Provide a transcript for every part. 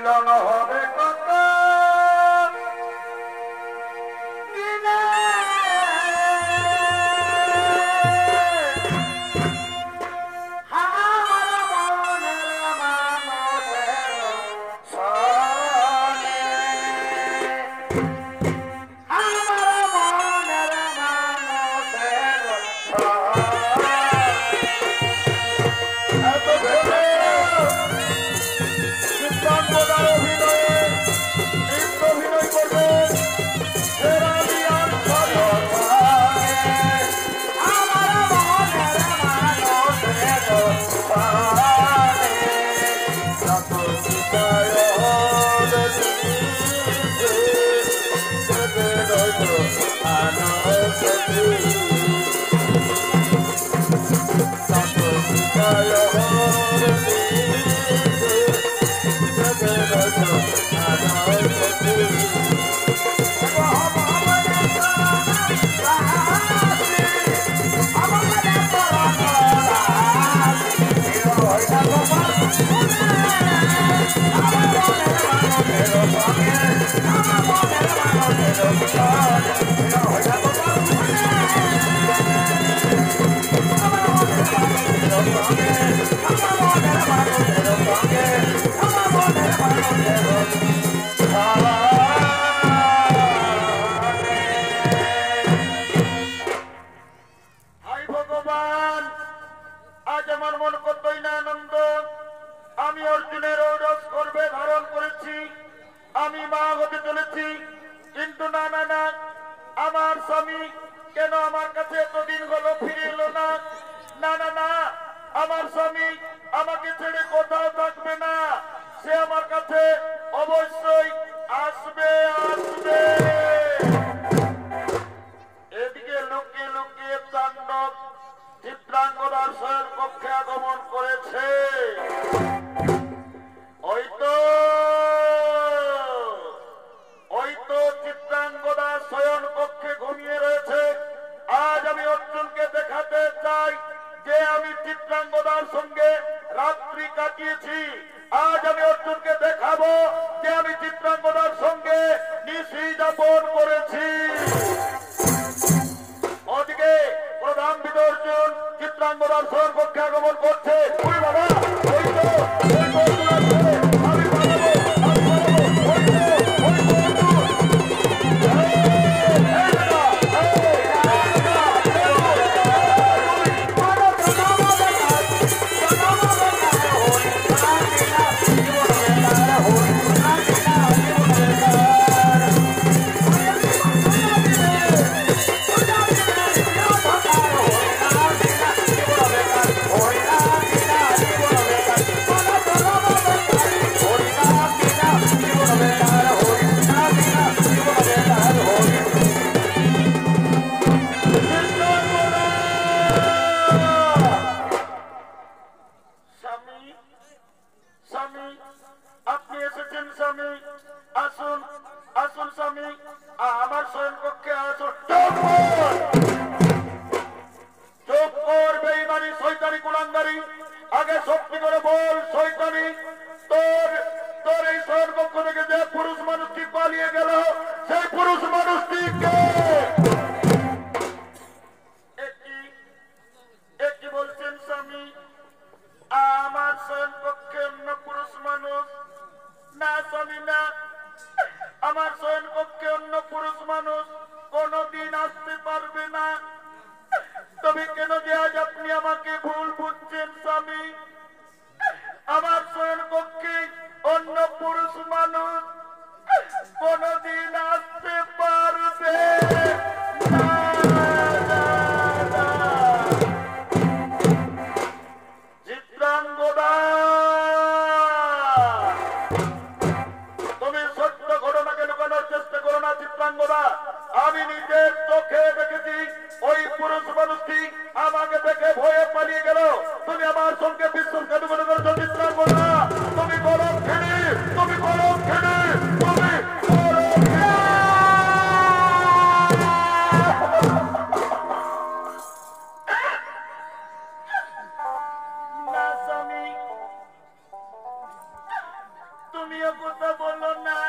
মিলন হবে কত দিনে তুমি বলো খেলে তুমি কথা বলো না।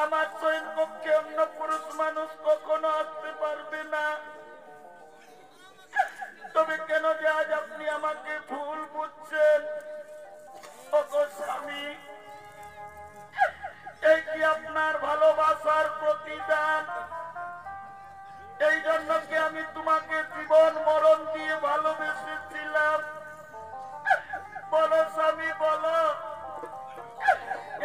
আমার শয়ন কক্ষে অন্য পুরুষ মানুষ কখনো আসতে পারবে না। তবে কেন যে আজ আপনি আমাকে ভুল বুঝছেন? ওগো স্বামী, এই কি আপনার ভালোবাসার প্রতিদান? এই জন্য কি আমি তোমাকে জীবন মরণ দিয়ে ভালোবেসেছিলাম? বলো স্বামী, বলো,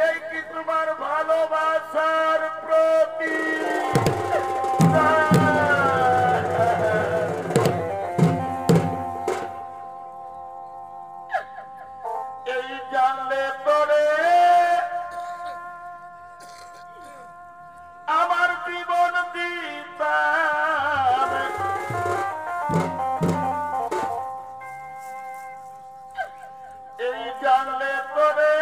এই কি তোমার ভালোবাসার প্রতিদান? এই জানলে তোরে আমার জীবন দিতাম, এই জানলে তোরে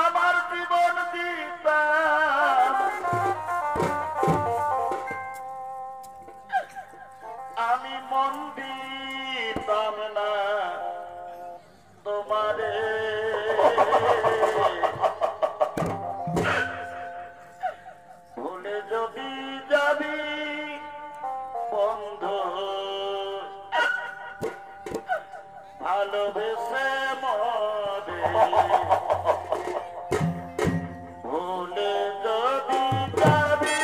আমার জীবন দিতাম। আমি মন দিতাম না তোমারে, ভুলে যদি যাবি বন্ধু, ভালোবেসে মরে, ভুলে যদি যাবি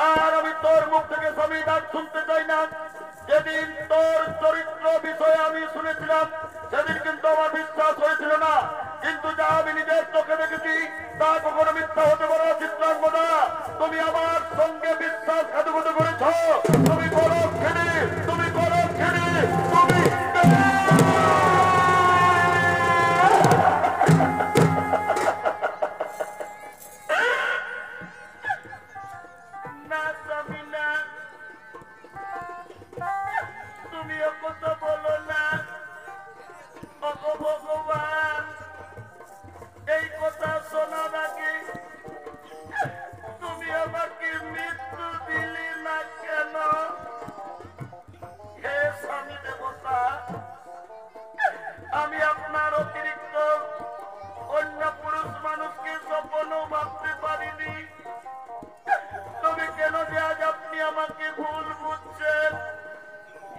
আর আমি তোর মুখ থেকে সংবিধান শুনতে চাই না। যেদিন তোর চরিত্র বিষয়ে আমি শুনেছিলাম সেদিন কিন্তু আমার বিশ্বাস হয়েছিল না, কিন্তু যা আমি নিজের চোখে দেখেছি তা কখনো মিথ্যা হতে পারে না। চিত্রাঙ্গদা, তুমি আমার সঙ্গে বিশ্বাসঘাতকতা করেছ। তুমি করো খেলি, তুমি করো খেলি, তুমি না স্বামী না, তুমি ও কথা বলো না। ওগো ভগবান, এই কথা শোনার আগে তুমি আমাকে মৃত্যু দিলি না কেন? হে স্বামী দেবতা, আমি আপনার অতিরিক্ত অন্য পুরুষ মানুষকে স্বপ্নও ভাবতে পারিনি। তবে কেন যে আজ আপনি আমাকে ভুল বুঝছেন?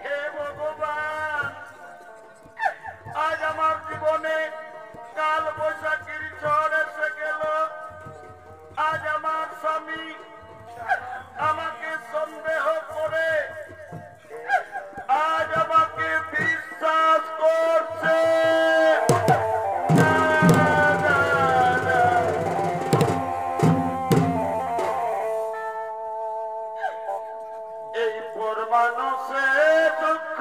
হে ভগবান, আজ আমার জীবনে কাল বৈশাখীর ঝড় এসে গেল। আজ আমার স্বামী আমাকে সন্দেহ করে আজ আমাকে বিশ্বাস করছে না, না, না। এই পর মানুষে দুঃখ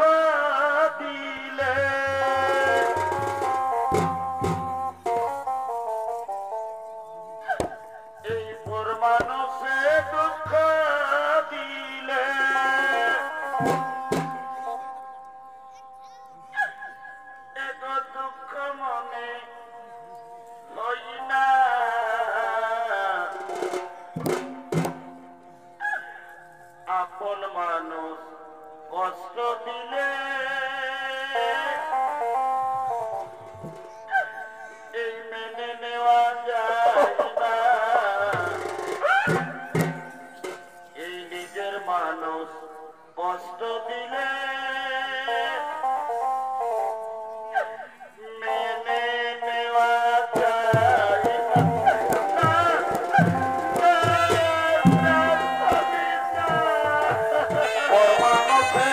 দিলে এই পর মানুষে দুঃখ দিলে এক দুঃখ মনে হই না। আপন মানুষ কষ্ট দিলে এই মেনে নেওয়া যায় না। এই নিজের মানুষ কষ্ট দিলে মেনে নেওয়া যায় না। মানুষে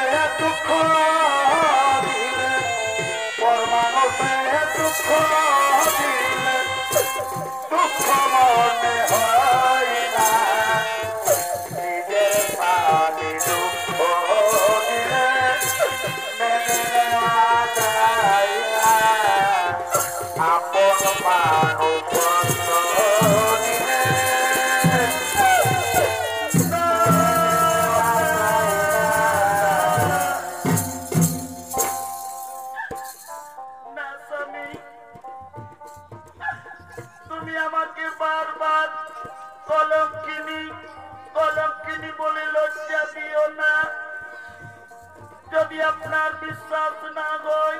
যদি আপনার বিশ্বাস না হয়,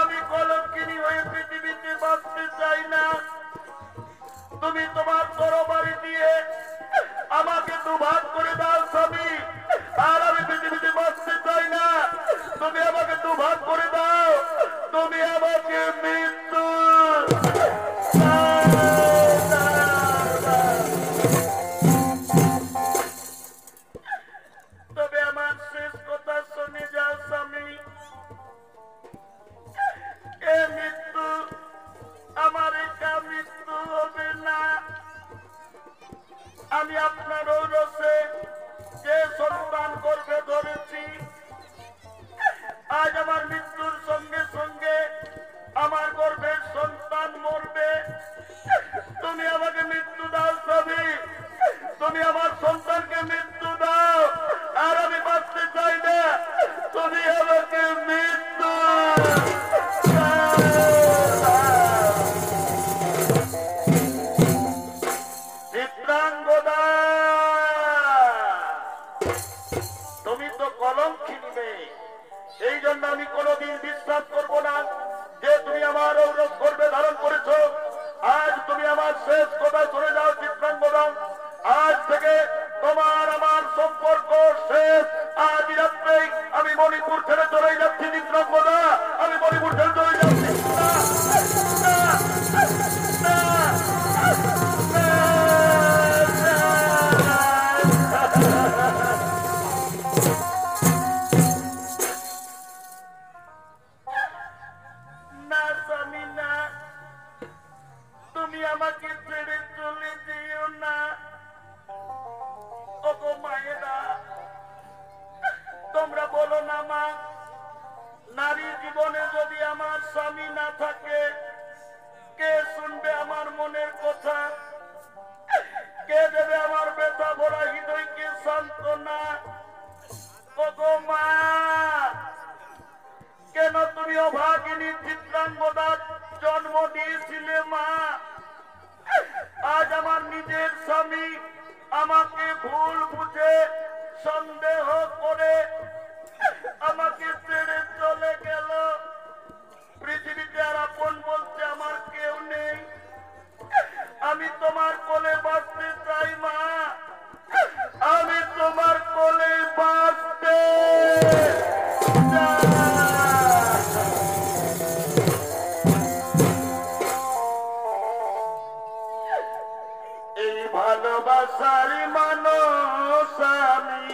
আমি কলঙ্কিনী হয়ে পৃথিবীতে বাঁচতে চাই না। তুমি তোমার তরবারি দিয়ে আমাকে দুভাগ করে দাও স্বামী, আর আমি পৃথিবীতে বাঁচতে চাই না। তুমি আমাকে দুভাগ করে দাও, তুমি আমাকে মৃত্যু তবে আমার শেষ কথা শুনে যাও স্বামী। এ মৃত্যু আমার এটা মৃত্যু হবে না। আমি আপনার ঔরসে যে সন্তান গর্ভে ধরেছি, আজ আমার মৃত্যুর সঙ্গে সঙ্গে আমার গর্ভের সন্তান মরবে। তুমি আমাকে মৃত্যু দাও স্বামী, তুমি আমার সন্তানকে মৃত্যু দাও, আর আমি বাঁচতে চাই না। তুমি আমাকে মৃত্যু চিত্রাঙ্গদা, তুমি তো কলঙ্কিনী মেয়ে, এই জন্য আমি কোনোদিন বিশ্বাস করব না যে তুমি আমার ঔরস গর্ভে ধারণ করেছ। আজ তুমি আমার শেষ কথা শুনে যাও চিত্রাঙ্গদা, আজ থেকে তোমার আমার সম্পর্ক শেষ। আজ রাত্রেই আমি মণিপুর ছেড়ে চলে যাচ্ছি চিত্রাঙ্গদা, আমি মণিপুর ছেড়ে চলে যাচ্ছি। না স্বামী না, তুমি আমাকে ছেড়ে চলে যেও না। ওগো মায়েরা, তোমরা বলো না মা, নারী জীবনে যদি আমার স্বামী না থাকে, কে শুনবে আমার মনের কথা? কে দেবে আমার ব্যথা ভরা হৃদয়কে সান্ত্বনা? ওগো মা, কেন তুমি অভাগিনী চিত্রাঙ্গদার জন্ম দিয়েছিলে মা? আজ আমার নিজের স্বামী আমাকে ভুল বুঝে সন্দেহ করে আমাকে ছেড়ে চলে গেল। পৃথিবীতে আর আপন বলতে আমার কেউ নেই। আমি তোমার কোলে বাঁচতে চাই মা, আমি তোমার কোলে বাঁচতে চাই। এই ভালোবাসার মানুষ আমি,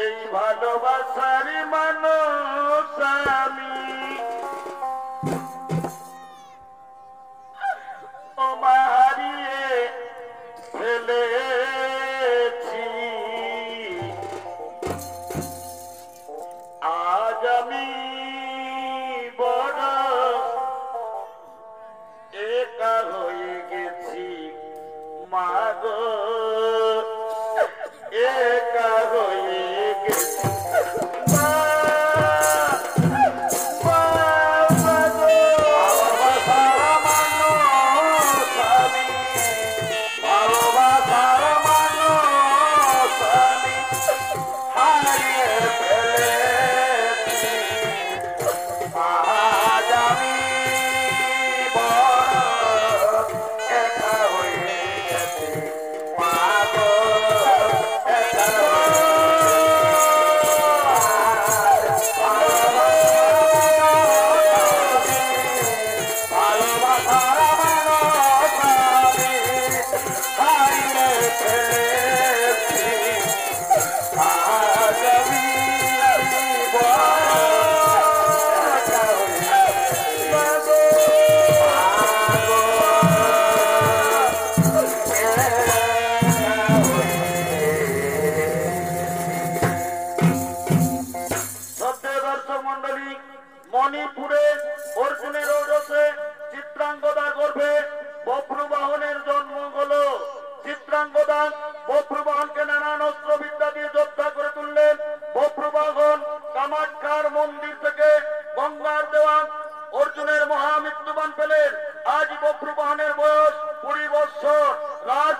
এই ভালোবাসার মানুষ আমি, ও মা হারিয়ে ফেলেছি। আজ আমি বড় একা হয়ে গেছি মা গো, একা হয়ে গেছি মা।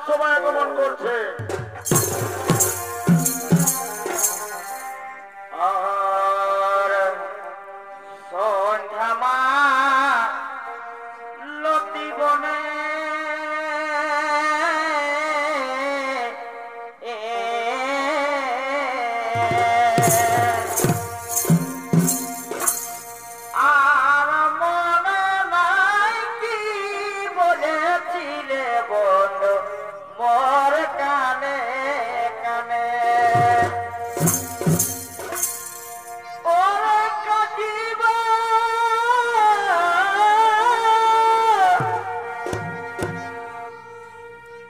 রাজসভায় আগমন করছে। আর সন্ধ্যামা লতি বনে আর মনে নাই কি বলেছিলে বন্ধু মোর কানে কানে ওরে কাটিব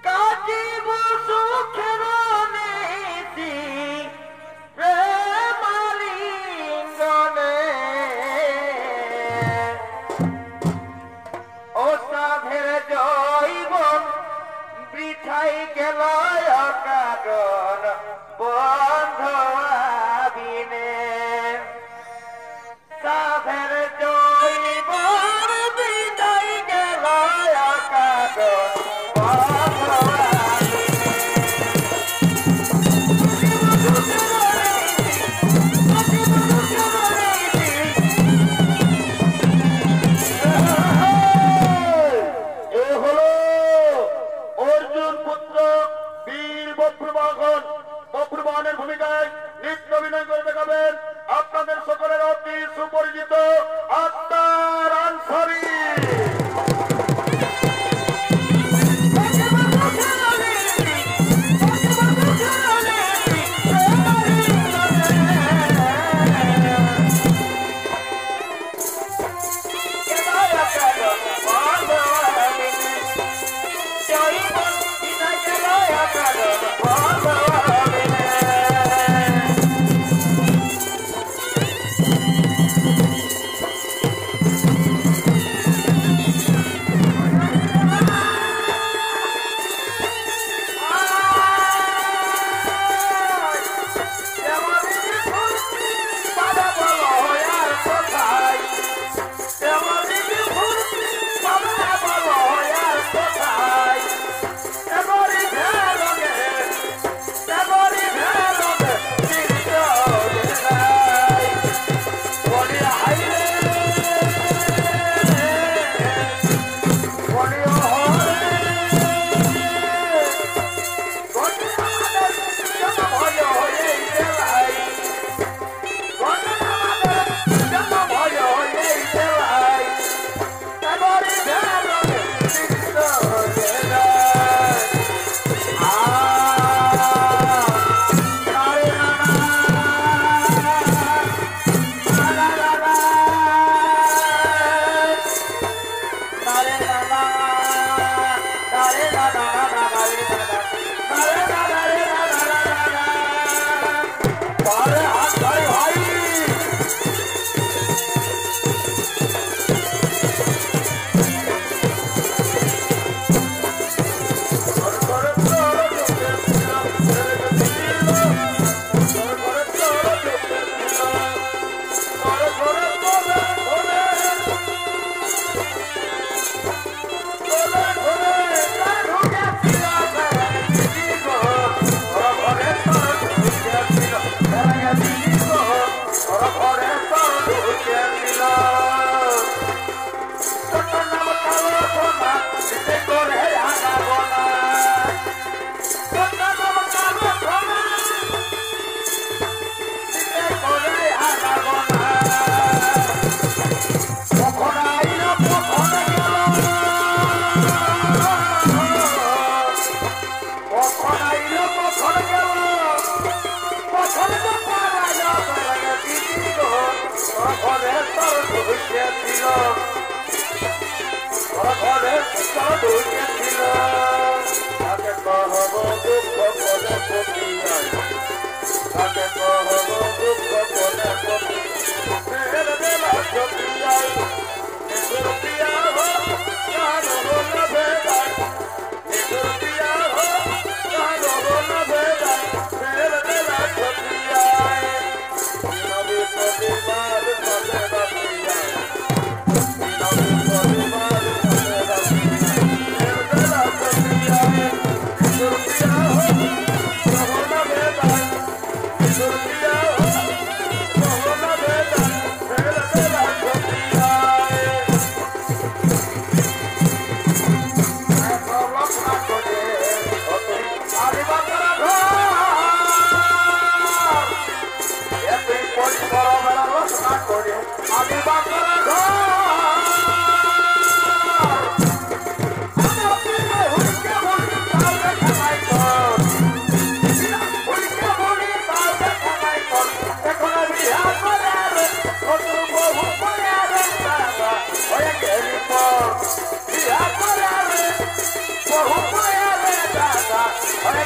কাটিব সুখের নীতি প্রেমালিঙ্গনে ও সাধের জৈবন বৃথাই গেল কারণ বন্ধ আবিনে সাধের জৈবন বৃথাই গেল কারণ বন্ধ এ হলো অর্জুন পুত্র বীর বভ্রুবাহনের ভূমিকায় নৃত্য অভিনয় করে দেখাবেন আপনাদের সকলের অতি সুপরিচিত আত্মার আনসারী। জয়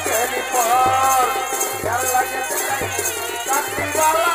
গেলি পর যার লাগে কাটিবালা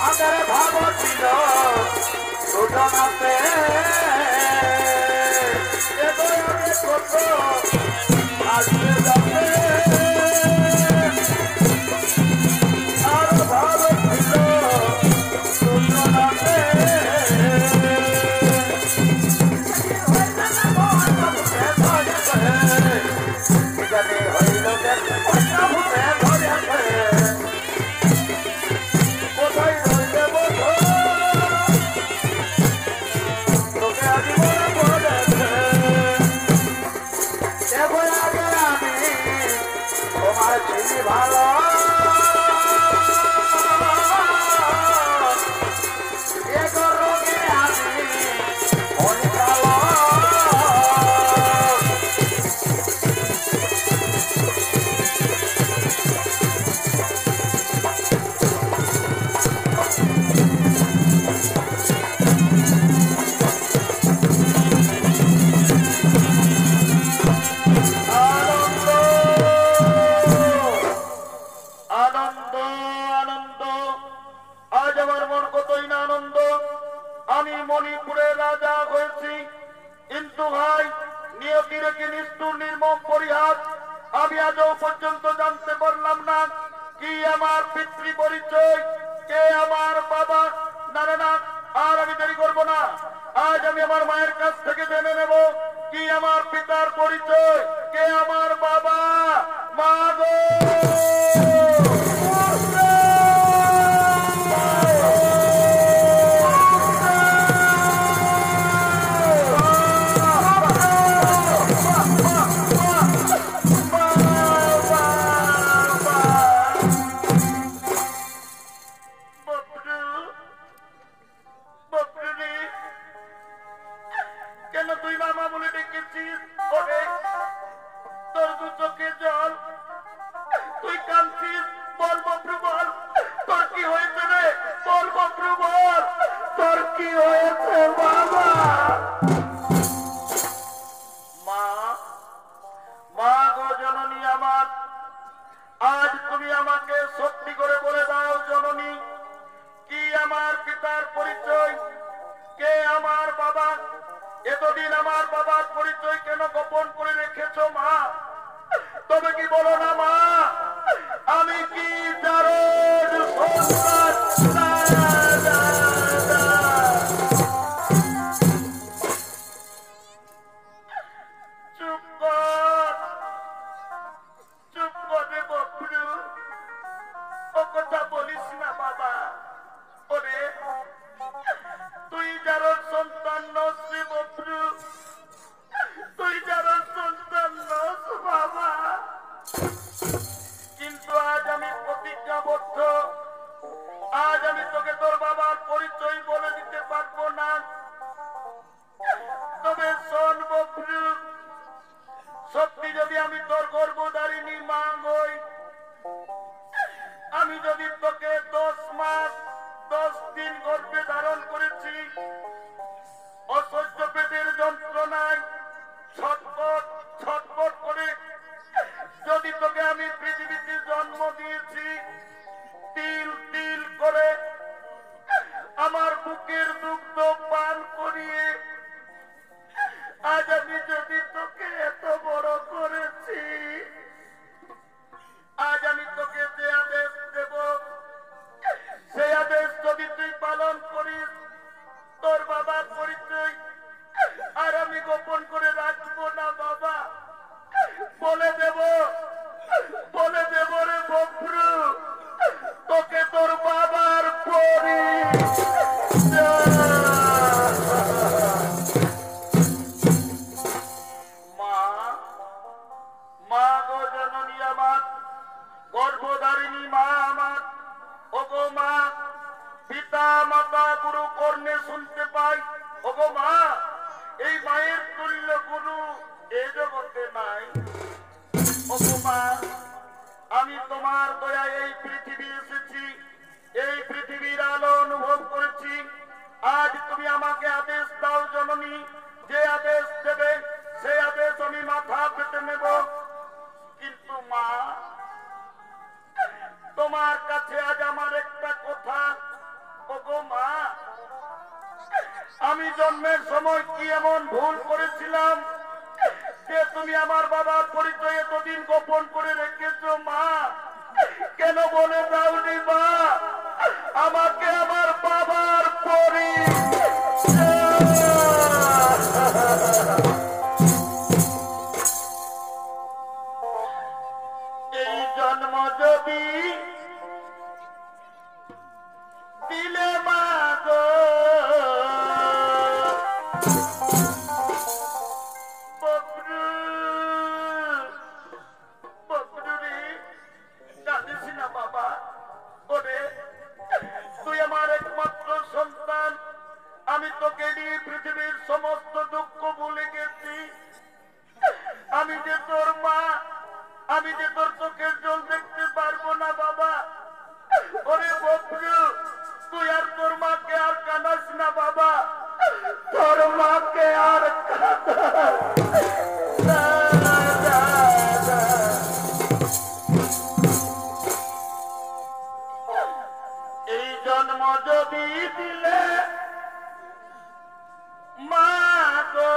আগে ভাব ছিল দুজনাতে কত আসবে যাবে আর ভাব ছিল দুজনাতে ভালো রোগে আমি মণিপুরের রাজা হয়েছি, কিন্তু ভাই নিয়তির কি নিষ্ঠুর নির্মম পরিহাস আমি আজও পর্যন্ত জানতে পারলাম না। কি আমার পিতৃ পরিচয়, কে আমার বাবা। না না না, আর আমি দেরি করবো না, আজ আমি আমার মায়ের কাছ থেকে জেনে নেব কি আমার পিতার পরিচয়, কে আমার বাবা। মা গো আজ তুমি আমাকে সত্যি করে বলে দাও জননী, কি আমার পিতার পরিচয়, কে আমার বাবা। এতদিন আমার বাবার পরিচয় কেন গোপন করে রেখেছো মা? তবে কি বলো না মা, আমি কি জারজ চুপ কর, চুপ করে বকরু, ও কথা বলিস না বাবা। ওরে তুই জারজ সন্তান নস রে বকরু, তুই জারজ সন্তান নস বাবা। কিন্তু আজ আমি প্রতিজ্ঞাবদ্ধ, কর্ণে শুনতে পাই, ওগো মা, এই মায়ের তুল্য গুরু এ জগতে নাই। ওগো মা, আমি তোমার দয়ায় এই পৃথিবী এসেছি, এই পৃথিবীর আলো অনুভব করেছি। আজ তুমি আমাকে আদেশ দাও জননী, যে আদেশ দেবে সেই আদেশ আমি মাথা পেতে নেব। কিন্তু মা, তোমার কাছে আজ আমার একটা কথা। ওগো মা, আমি জন্মের সময় কি এমন ভুল করেছিলাম যে তুমি আমার বাবার পরিচয় এতদিন গোপন করে রেখেছো? মা, কেন বলে দাওনি মা আমাকে আমার বাবার এই জন্ম যদি দিলে মা গো, ববরু, ববরু রে, কাঁদিস না বাবা। ওরে, তুই আমার একমাত্র সন্তান। আমি তোকে নিয়ে পৃথিবীর সমস্ত দুঃখ ভুলে গেছি। আমি যে তোর মা, আমি যে তোর চোখের জল দেখতে পারবো না বাবা। ওরে ববরু, তুই আর তোর মাকে আর কাঁদাস না বাবা, তোর মাকে আর এই জন্ম যদি দিলে মা গো,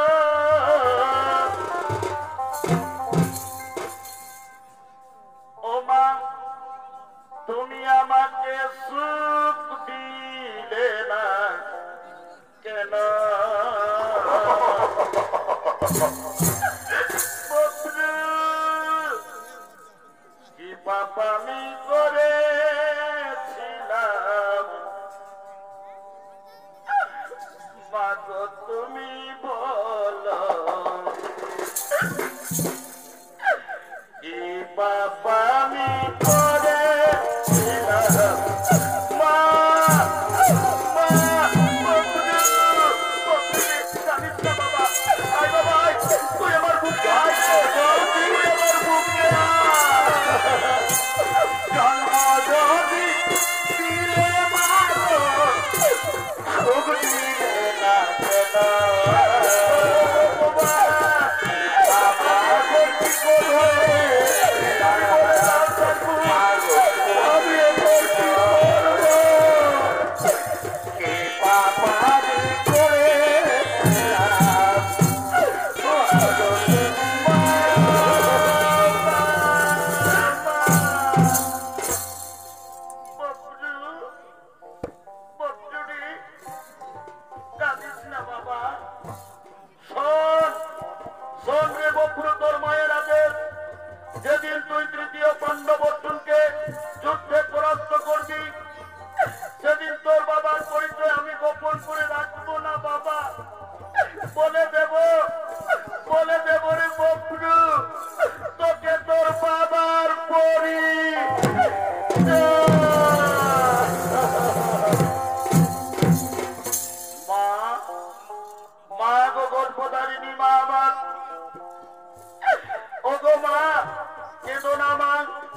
ও মা, তুমি আমাকে সুখ দিলে না কেন? কি পাপ আমি করেছিলাম মা গো, তুমি বলো, কি পাপ আমি করেছিলাম? মা, মা, ববরু, ববরু, জানিস না বাবা, আয় বাবা, আয়, তুই আমার বুকে আয়, তুই আমার বুকে আয়। জন্ম যদি দিলে মা গো, সুখ দিলে না কেন? বাবা, আমাকে কি করবে? আমি এবার কি করবো? কে পাপা করেছিলাম? কাঁদিস না বাবা। শোন, শোন রে ববরু, তোর মায়ের আদেশ, যেদিন তুই তৃতীয় পাণ্ডব অর্জুনকে যুদ্ধে পরাস্ত করবি, সেদিন তোর বাবার পরিচয় আমি গোপন করে রাখবো না বাবা। বলে দেব রে ববরু, তোকে তোর বাবার মা, মা গো, গর্ভধারিণী মা আমার, ওগো মা, কেঁদো না মা,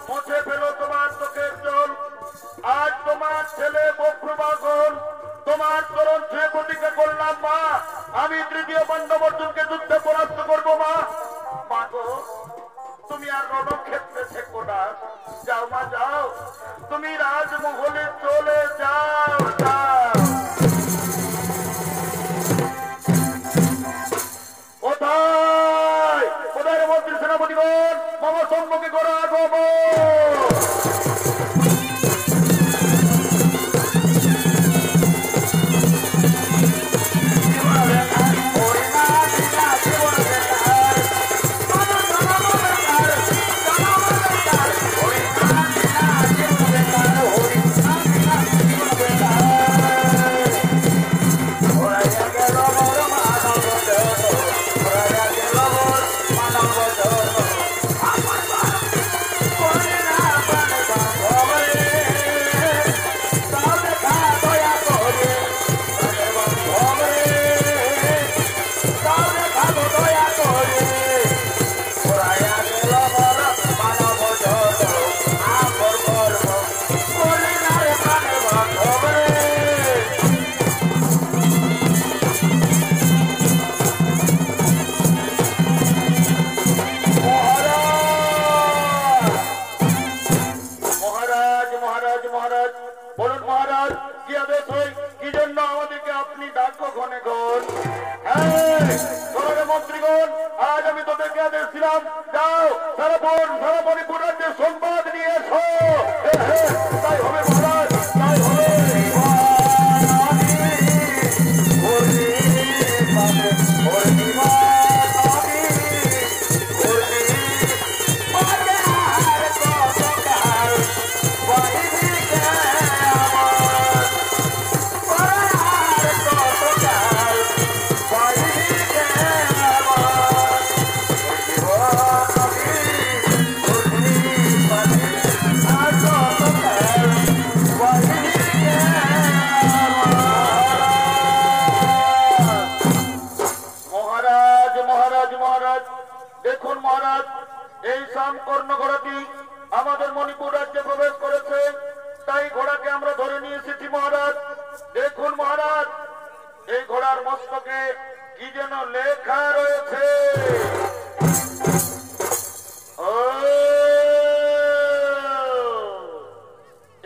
মুছে ফেলো তোমার চোখের জল। আজ তোমার ছেলে ববরু বাগন তোমার চরণ ছুঁয়ে প্রতিজ্ঞা করলাম মা, আমি তৃতীয় পাণ্ডব অর্জুনকে যুদ্ধে পরাস্ত করবো মা। মা গো, তুমি আর রণক্ষেত্রে থেকো না, যাও মা যাও, তুমি রাজমহলে চলে যাও, যাও। কোথায় কোথায় রে মন্ত্রী সেনাপতিগণ, মামা সম্মুখে করো আগমন। Ora ya que lo এই সামকর্ণ ঘোড়াটি আমাদের মণিপুর রাজ্যে প্রবেশ করেছে, তাই ঘোড়াকে আমরা ধরে নিয়ে এসেছি মহারাজ। দেখুন মহারাজ, এই ঘোড়ার মস্তকে কি যেন লেখা রয়েছে।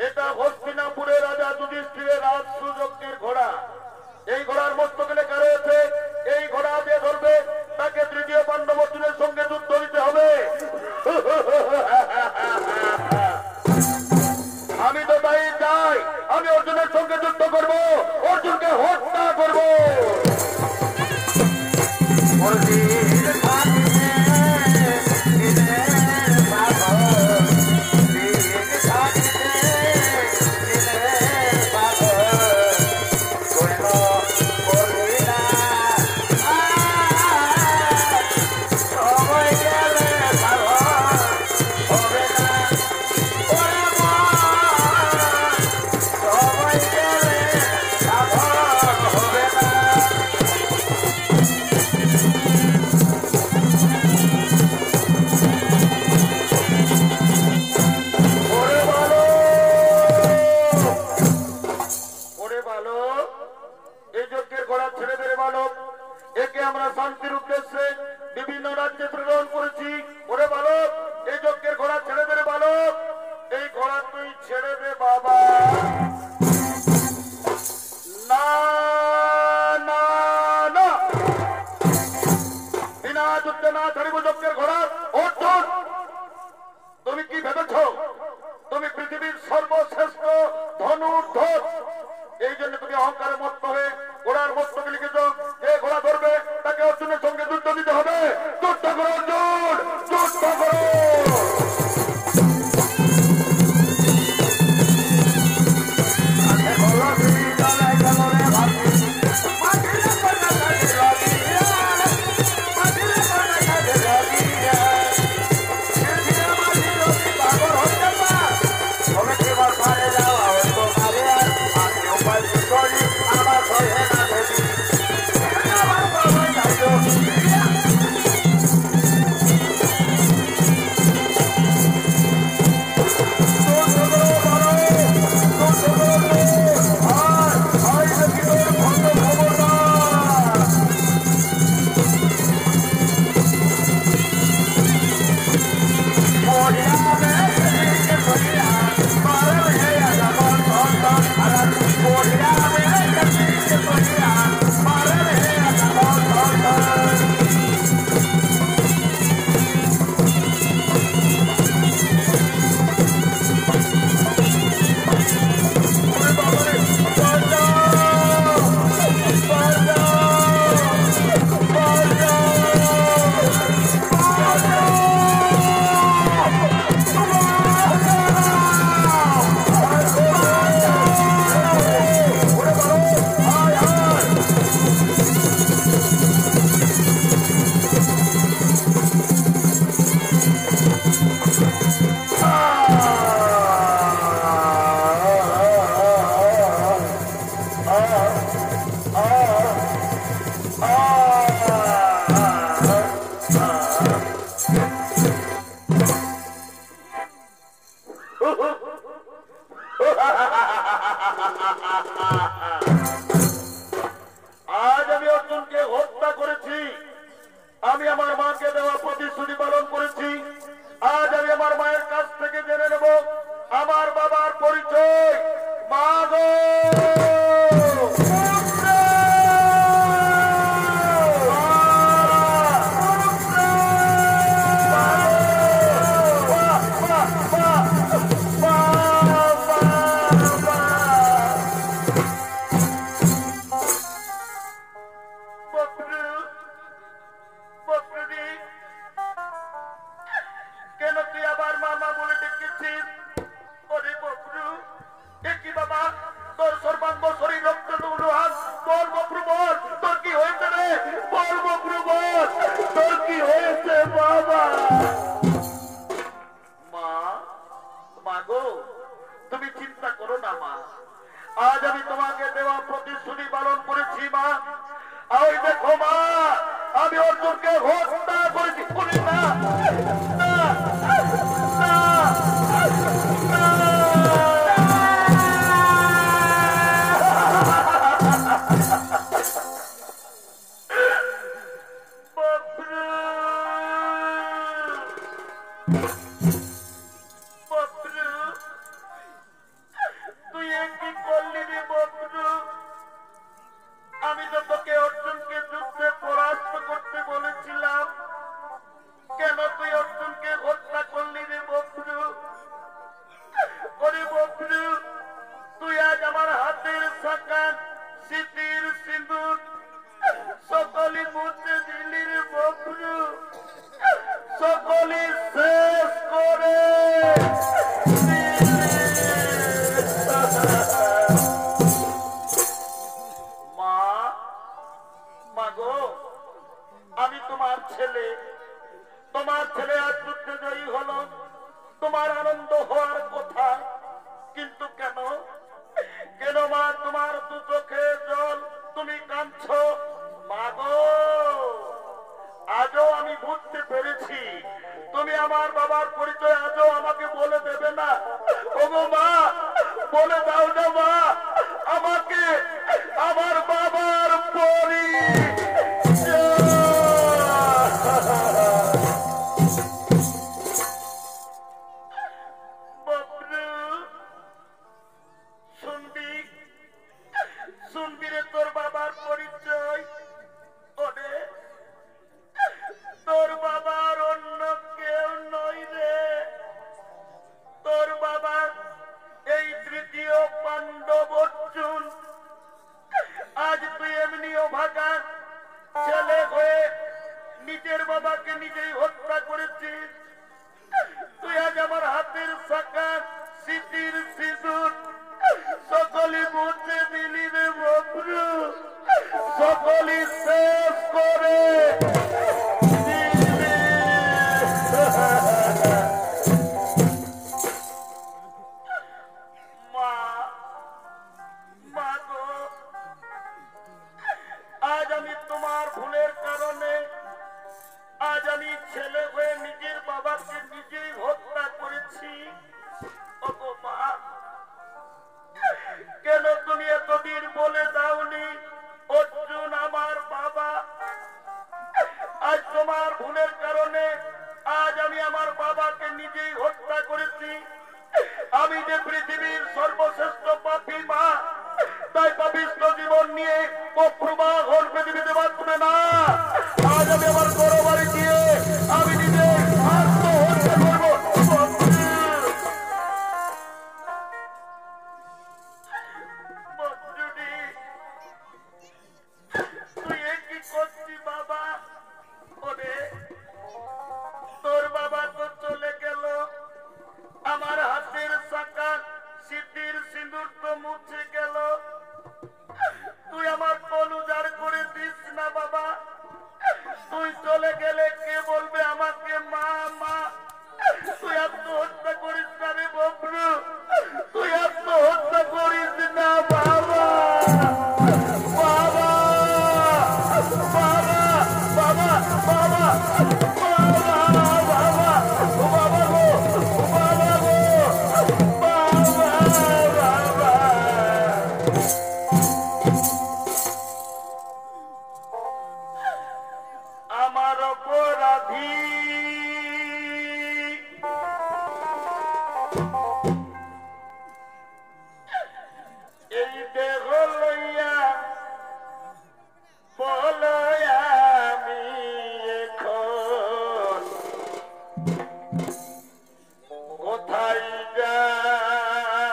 এটা হস্তিনাপুরের রাজা যুধিষ্ঠিরের রাজসুযজ্ঞের ঘোড়া। এই ঘোড়ার মস্তকে লেখা রয়েছে, এই ঘোড়া যে ধরবে তাকে তৃতীয় পাণ্ডব অর্জুনের সঙ্গে যুদ্ধ দিতে হবে। আমি তো তাই চাই, আমি অর্জুনের সঙ্গে যুদ্ধ করব, অর্জুনকে হত্যা করব। তুমি কি ভেবেছ তুমি পৃথিবীর সর্বশ্রেষ্ঠ ধনুর্ধর? এই জন্য তুমি অহংকারে মত্ত হয়ে ঘোড়ার মস্তকে লিখেছ যে ঘোড়া ধরবে তাকে অর্জুনের সঙ্গে যুদ্ধ দিতে হবে। যুদ্ধ করো অর্জুন, যুদ্ধ করো। আজ আমি অর্জুনকে হত্যা করেছি, আমি আমার মাকে দেওয়া প্রতিশ্রুতি পালন করেছি। আজ আমি আমার মায়ের কাছ থেকে জেনে নেব আমার বাবার পরিচয়। মা গো, কেন তুই আবার মামা বলে ডেকেছিস? ওরে বকরু, কি বাবা, তোর সর্বাঙ্গ শরীর রক্ত লুহান, বল বকরু বল, তোর কি হয়েছে রে? বল বকরু বল, তোর কি হয়েছে বাবা? মা, মা গো, তুমি চিন্তা করো না মা, আজ আমি তোমাকে দেওয়া প্রতিশ্রুতি পালন করেছি মা। ওই দেখো মা, আমি অর্জুনকে হত্যা করেছি। না না আমি তো তোকে অর্জুনকে যুদ্ধে পরাস্ত করতে বলেছিলাম, কেন তুই অর্জুনকে হত্যা করলি রে বন্ধু? ওরে বন্ধু, তুই আজ আমার হাতের সাকান স্মৃতির সিঁদুর সকলে মুছে দিলি রে বন্ধু, সকলে শেষ করে আমি তোমার ছেলে আজ যুদ্ধে জয়ী হলো, তোমার আনন্দ হওয়ার কথা, কিন্তু কেন কেন মা তোমার দু চোখে জল, তুমি কাঁদছো মা গো? আজও আমি বুঝতে পেরেছি তুমি আমার বাবার পরিচয় আজও আমাকে বলে দেবে না। ওগো মা, বলে দাও না মা আমাকে আমার বাবার শুনবি রে তোর বাবার পরিচয়। ওরে তোর বাবার অন্য কেউ নয় রে, তোর বাবা এই তৃতীয় পাণ্ডব অর্জুন। আজ তুই এমনিও ভাগা ছেলে হয়ে নিজের বাবাকে নিজেই হত্যা করেছিস। তুই আজ আমার হাতের সাকা স্মৃতির সিঁদুর সকলে মুছে দিলি রে বন্ধু, সকলে শেষ করে আজ আমি তোমার ভুলের কারণে আজ আমি ছেলে হয়ে নিজের বাবাকে নিজেই হত্যা করেছি। ওগো মা, কেন তুমি এতদিন বলে দাওনি অর্জুন আমার বাবা? আজ তোমার ভুলের কারণে আজ আমি আমার বাবাকে নিজেই হত্যা করেছি। আমি যে পৃথিবীর সর্বশ্রেষ্ঠ পাপী মা, তাই পাপিষ্ঠ জীবন নিয়ে প্রবাহন পৃথিবীতে বাঁচবে না। আজ আমি আমার বড় বাড়ি গিয়ে আমি নিজে আত্মহত্যা করবো। তুই কি করছি বাবা? ওরে তোর বাবা তো চলে গেল, আমার হাতের সাকা স্মৃতির সিঁদুর তো মুছে গেল। তুই আমার কল উজাড় করে দিস না বাবা। তুই চলে গেলে কে বলবে আমাকে মা মা? তুই আত্মহত্যা করিস না রে বন্ধু, তুই আত্মহত্যা করিস না বাবা। বাবা বাবা বাবা বাবা আমার অপরাধী এই দেহ লইয়া বলো আমি এখন কোথায় যাই?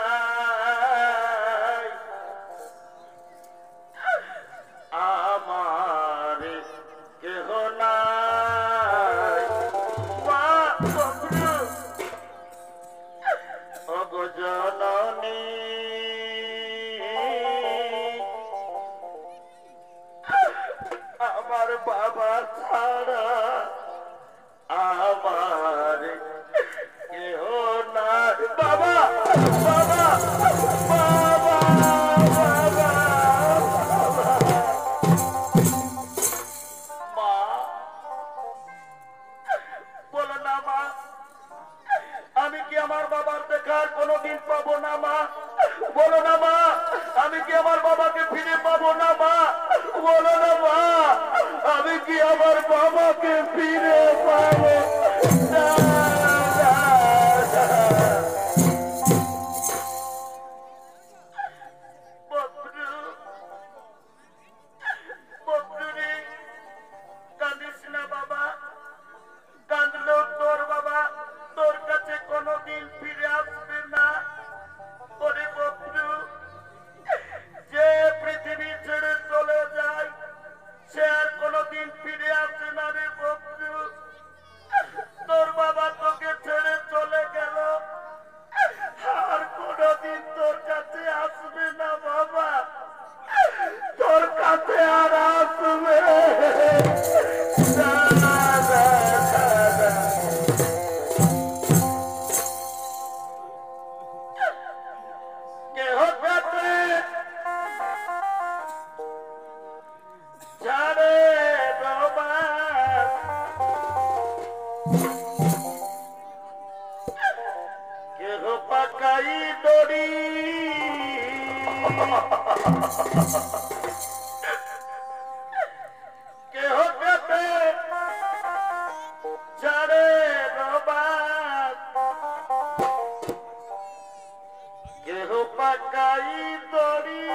আমার কেহ নাই মা বন্ধু, ওগো জননী আমার বাবা ছাড়া আমার কেহ নাই। বাবা বাবা বাবা বাবা মা, বলো না মা কেহ কেতে ছাড়ে রবাত, কেহ পাকাই দড়ি,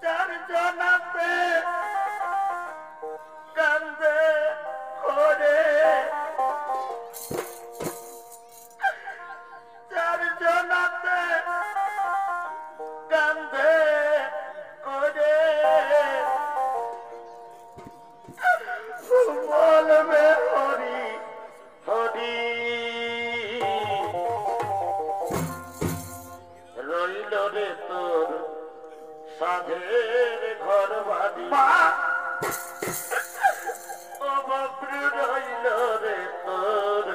চার জনাতে কান্দে করে, চার জনাতে কান্দে করে, বলবে হরি হরি, রইল রে তোর সাধের ঘর বাড়ি, ও বাপরে রইল রে তোর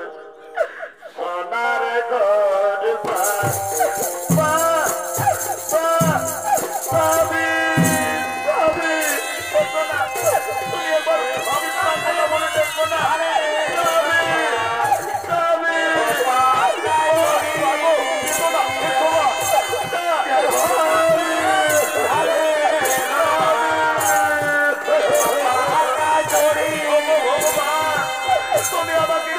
সোনার ঘর তুমি আমাকে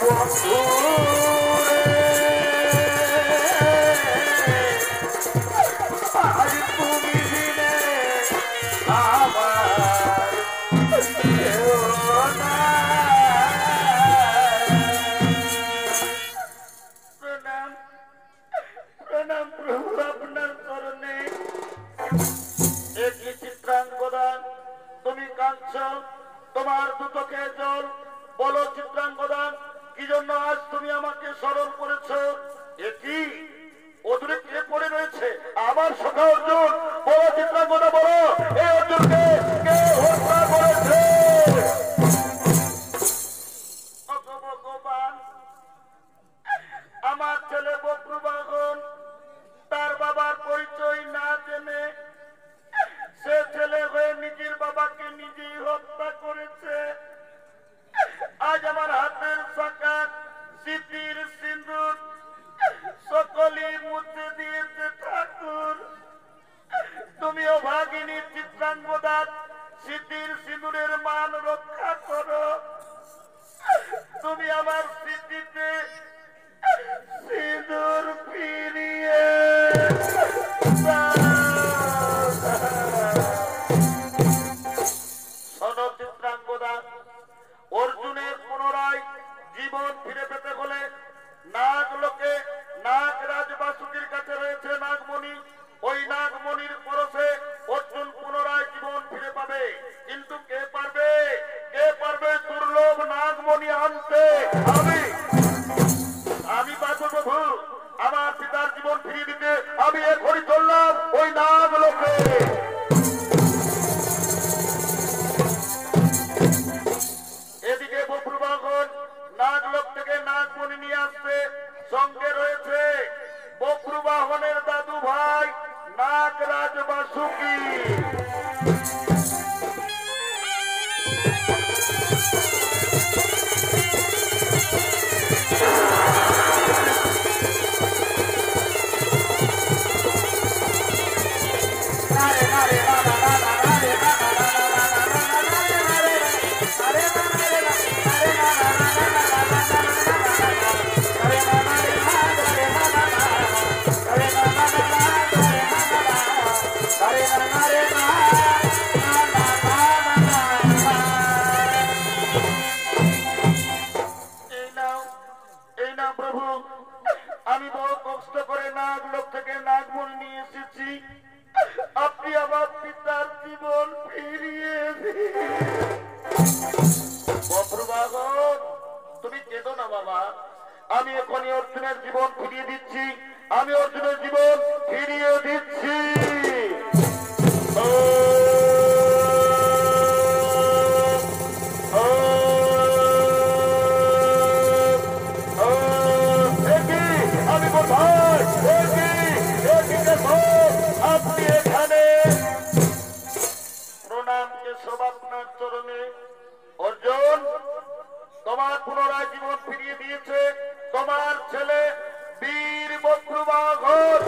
বন্ধু আজ তুমি দিনে আমার কেউ প্রণাম প্রণাম প্রভু আপনার চরণে। একই চিত্রাঙ্গদা, তুমি কাঁদছ, তোমার দুচোখে জল। বলো চিত্রাঙ্গদা, কি জন্য আজ তুমি আমাকে স্মরণ করেছ? একই অদূরে কে পড়ে রয়েছে? আমার সখা অর্জুন। বলো চিত্রাঙ্গদা, বলো এই অর্জুনকে কে হত্যা করেছে? ভগবান, আমার ছেলে বক্রবাহন তার বাবার পরিচয় না জেনে সে ছেলে হয়ে নিজের বাবাকে নিজেই হত্যা করেছে। আজ আমার হাতের শাখা স্মৃতির সিঁদুর সকলেই মুছে দিয়েছে ঠাকুর। তুমিও ভাগিনী চিত্রাঙ্গদা স্মৃতির সিঁদুরের মান রক্ষা করো। তুমি আমার স্মৃতিতে সিঁদুর ফিরিয়ে শোনো চিত্রাঙ্গদা, অর্জুনের পুনরায় জীবন ফিরে পেতে হলে নাগলোকে নাগরাজ বাসুকির কাছে রয়েছে নাগমণি। ওই নাগমণির পরশে অর্জুন পুনরায় জীবন ফিরে পাবে। কিন্তু কে পারবে, কে পারবে দুর্লভ নাগমণি আনতে? আমি পারবো প্রভু। আমার পিতার জীবন ফিরিয়ে দিতে আমি এখনই চললাম ওই নাগলোকে। এদিকে বক্রবাহন নাগলোক থেকে নাগমণি নিয়ে আসছে। সঙ্গে রয়েছে বক্রবাহনের দাদু ভাই নাগরাজ বাসুকি। আমি বড় কষ্ট করে নাগলোক থেকে নাগমণি নিয়ে এসেছি। আপনি আমার পিতার জীবন ফিরিয়ে বক্রবাহন, তুমি কেঁদো না বাবা। আমি এখনই অর্জুনের জীবন ফিরিয়ে দিচ্ছি। আমি অর্জুনের জীবন ফিরিয়ে দিচ্ছি। আমি কোথায়? আপনি এখানে? প্রণাম কেশব আপনার চরণে। অর্জুন, তোমার পুনরায় জীবন ফিরিয়ে দিয়েছে তোমার ছেলে বীর বক্রবাহন।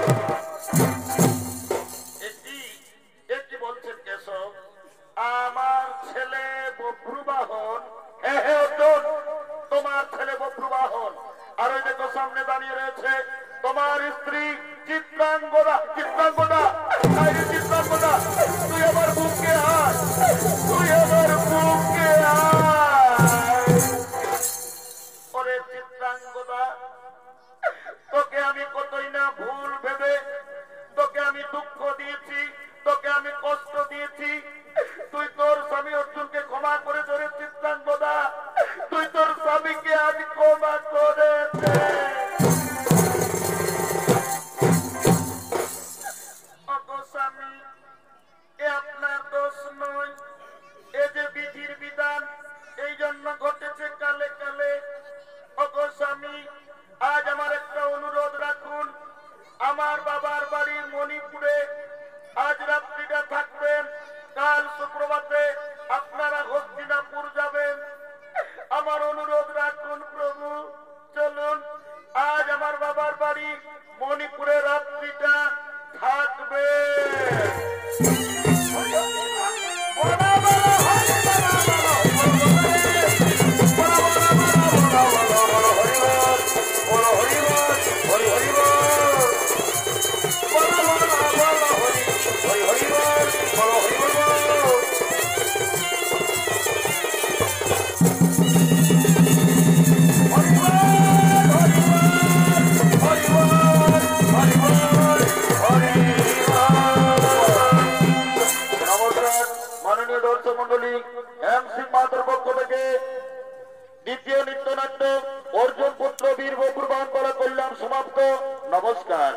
একটি বলছেন কেশব, আমার ছেলে বক্রবাহন? হ্যাঁ হ্যাঁ অর্জুন, তোমার ছেলে বক্রবাহন। আর ওই দেখো সামনে দাঁড়িয়ে রয়েছে তোমার স্ত্রী চিত্রাঙ্গদা। চিত্রাঙ্গদা, চিত্রাঙ্গদা, তুই আমার বুকে আয়, তুই আমার বুকে আয়। ওরে চিত্রাঙ্গদা, তোকে আমি কতই না ভুল ভেবে তোকে আমি দুঃখ দিয়েছি, তোকে আমি কষ্ট দিয়েছি। তুই তোর স্বামী অর্জুনকে ক্ষমা করে ধরে চিত্রাঙ্গদা, তুই তোর স্বামীকে আজ ক্ষমা করে দে। স্বামী, এ আপনার দোষ নয়, এ যে বিধির বিধান, এই জন্য ঘটেছে কালে কালে। ওগো স্বামী, আজ আমার একটা অনুরোধ রাখুন। আমার বাবার বাড়ি মণিপুরে আজ রাত্রিটা থাকবেন, কাল এমসি মাতার পক্ষ থেকে দ্বিতীয় নৃত্যনাট্য অর্জুন পুত্র বীর বপুর বাহন করা করলাম সমাপ্ত। নমস্কার।